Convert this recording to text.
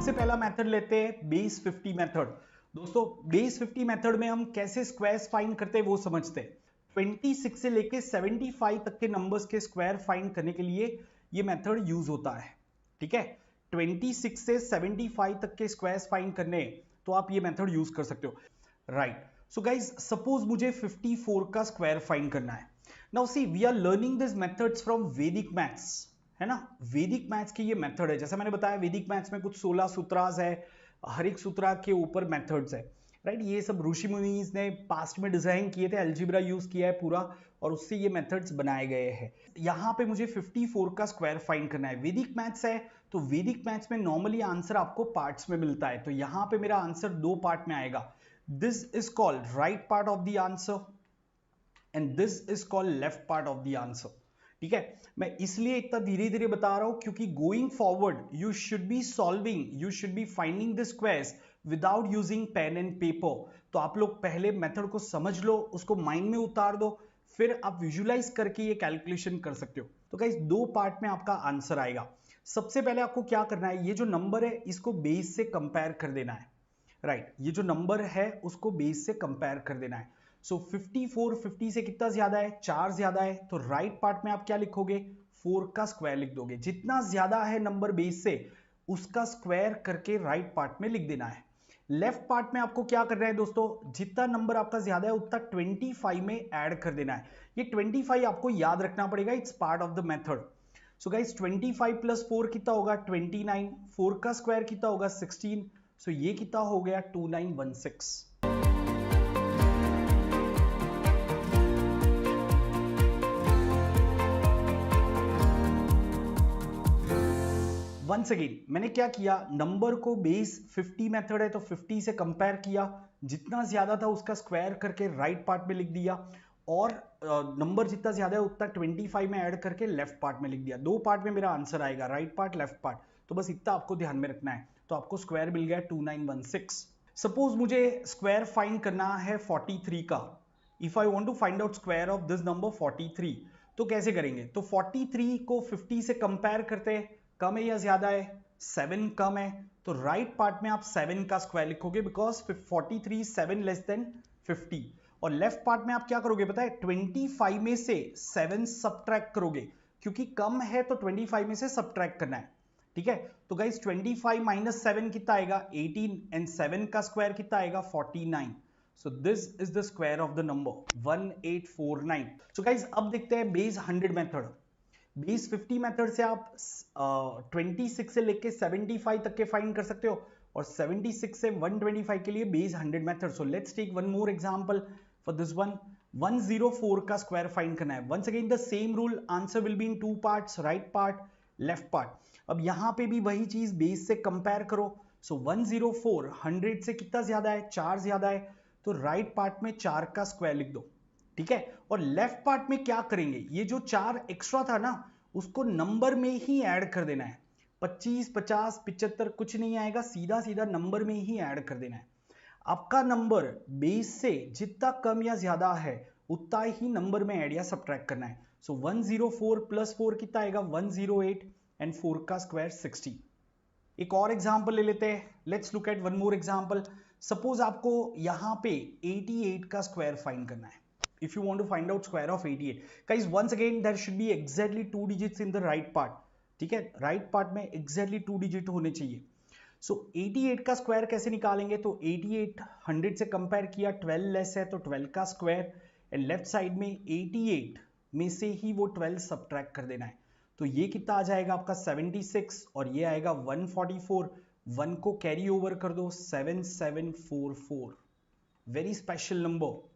सबसे पहला मेथड लेते हैं बेस 50 मेथड। दोस्तों बेस 50 मेथड में हम कैसे स्क्वायर्स फाइंड करते हैं वो समझते हैं। 26 से लेके 75 तक के नंबर्स के स्क्वायर फाइंड करने के लिए ये मेथड यूज होता है। ठीक है, 26 से 75 तक के स्क्वायर्स फाइंड करने तो आप ये मेथड यूज कर सकते हो। राइट, सो गाइज सपोज मुझे 54 का स्क्वायर फाइंड करना है। Now see we are learning this methods from Vedic maths, है ना। वैदिक मैथ्स की ये मेथड है, जैसा मैंने बताया वैदिक मैथ्स में कुछ 16 सूत्रास है, हर एक सूत्रा के ऊपर मेथड्स है। राइट, ये सब ऋषि मुनीज ने पास्ट में डिजाइन किए थे, अलजेब्रा यूज किया है पूरा और उससे ये मेथड्स बनाए गए हैं। यहाँ पे मुझे 54 का स्क्वायर फाइंड करना है। वैदिक मैथ्स है तो वैदिक मैथ्स में नॉर्मली आंसर आपको पार्ट्स में मिलता है, तो यहाँ पे मेरा आंसर दो पार्ट में आएगा। This is called right part of the answer and this is called left part of the answer. ठीक है, मैं इसलिए इतना धीरे धीरे बता रहा हूं क्योंकि going forward you should be solving, you should be finding the squares without using pen and paper. तो आप लोग पहले मेथड को समझ लो, उसको माइंड में उतार दो, फिर आप विजुलाइज करके ये कैलकुलेशन कर सकते हो। तो गाइस दो पार्ट में आपका आंसर आएगा। सबसे पहले आपको क्या करना है, ये जो नंबर है इसको बेस से कंपेयर कर देना है। राइट, ये जो नंबर है उसको बेस से कंपेयर कर देना है। सो 54 50 से कितना ज्यादा है, 4 ज्यादा है, तो राइट पार्ट में आप क्या लिखोगे, 4 का स्क्वायर लिख दोगे। जितना ज्यादा है नंबर बेस से उसका स्क्वायर करके राइट पार्ट में लिख देना है। लेफ्ट पार्ट में आपको क्या करना है दोस्तों, जितना नंबर आपका ज्यादा है उतना 25 में ऐड कर देना है। ये 25 आपको याद रखना पड़ेगा, it's part of the method. So guys 25 plus 4 कितना होगा 29, 4 का स्क्वायर कितना होगा 16, सो ये कितना हो गया 2916। वंस अगेन मैंने क्या किया, नंबर को बेस 50 मेथड है तो 50 से कंपेयर किया, जितना ज्यादा था उसका स्क्वायर करके राइट पार्ट में लिख दिया और नंबर जितना ज्यादा है उतना 25 में ऐड करके लेफ्ट पार्ट में लिख दिया। दो पार्ट में मेरा आंसर आएगा, राइट पार्ट लेफ्ट पार्ट। तो बस इतना आपको ध्यान में रखना है। तो आपको स्क्वायर मिल गया 2916। सपोज मुझे स्क्वायर फाइंड करना है 43 का। If I want to find out square of this number 43, तो कैसे करेंगे, तो 43 को 50 से कंपेयर करते हैं, कम है या ज्यादा है, 7 कम है, तो राइट पार्ट में आप 7 का स्क्वायर लिखोगे बिकॉज 43 7 लेस देन 50। और लेफ्ट पार्ट में आप क्या करोगे पता है, 25 में से 7 सब्ट्रैक्ट करोगे, क्योंकि कम है तो 25 में से सब्ट्रैक्ट करना है। ठीक है, तो गाइस 25 माइनस 7 कितना आएगा 18 एंड 7 का स्क्वायर कितना आएगा 49। So this is the square of the number 1849। So guys अब देखते हैं बेस 100 मेथड। बेस 50 मेथड से आप 26 से लेके 75 तक के फाइंड कर सकते हो और 76 से 125 के लिए base 100 method. So let's take one more example for this one. 104 का स्क्वायर फाइंड करना है। Once again the same rule, answer will be in two parts, right part left part. अब यहां पे भी वही चीज, बेस से कंपेयर करो। सो 104 100 से कितना ज्यादा है, 4 ज्यादा है, तो राइट पार्ट में 4 का स्क्वायर लिख दो। ठीक है, और लेफ्ट पार्ट में क्या करेंगे, ये जो 4 एक्स्ट्रा था ना उसको नंबर में ही ऐड कर देना है। 25 50 75 कुछ नहीं आएगा, सीधा सीधा नंबर में ही ऐड कर देना है। आपका नंबर बेस से जितना कम या ज्यादा है उतना ही नंबर में ऐड या सब्ट्रैक्ट करना है। सो 104 प्लस 4 कितना आएगा 108 एंड 4 का स्क्वायर 60। एक और एग्जांपल ले लेते हैं, let's look at one more example. Suppose आपको यहां पे 88 का स्क्वायर फाइंड करना है। If you want to find out square of 88, guys once again there should be exactly 2 digits in the right part. ठीक है, राइट पार्ट में exactly 2 digit होने चाहिए। सो 88 का स्क्वायर कैसे निकालेंगे, तो 88 100 से कंपेयर किया, 12 लेस है तो 12 का स्क्वायर एंड लेफ्ट साइड में 88 में से ही वो 12 सब्ट्रैक्ट कर देना है। तो ये कितना आ जाएगा आपका 76 और ये आएगा 144। 1 को कैरी ओवर कर दो 7744। Very special number.